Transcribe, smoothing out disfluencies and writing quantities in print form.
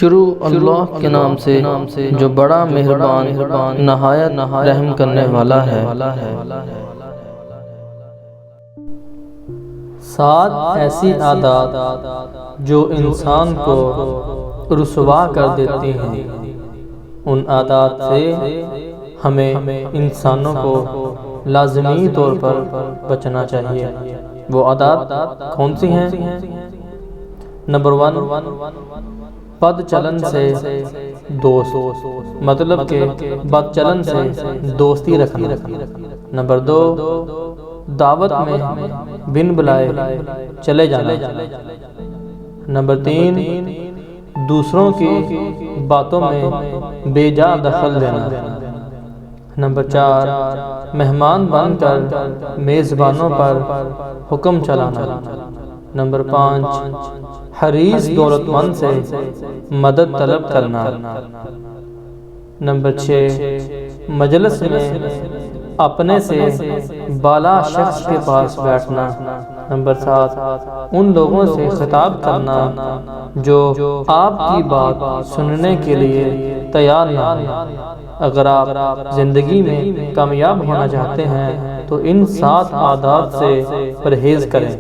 شروع اللہ کے نام سے جو بڑا مہربان نہایت رحم کرنے والا ہے۔ 7 ایسی عادات جو انسان کو رسوا کر دیتی ہیں۔ ان عادات سے ہمیں انسانوں کو لازمی طور پر بچنا چاہیے۔ وہ عادات کون سی ہیں؟ نمبر 1، بد چلن سے دوست، مطلب کہ بد چلن سے دوستی رکھنا۔ نمبر 2، دعوت میں بن بلائے چلے جانا۔ نمبر 3، دوسروں کی باتوں میں بے جا دخل دینا۔ نمبر 4، مہمان بن کر میزبانوں پر حکم چلانا۔ نمبر 5، حریص دولت مند سے مدد طلب کرنا۔ نمبر 6، مجلس میں اپنے سے بالا شخص کے پاس بیٹھنا۔ نمبر 7، ان لوگوں سے خطاب کرنا جو آپ کی بات سننے کے لیے تیار نہ ہوں۔ اگر آپ زندگی میں کامیاب ہونا چاہتے ہیں تو ان 7 عادات سے پرہیز کریں۔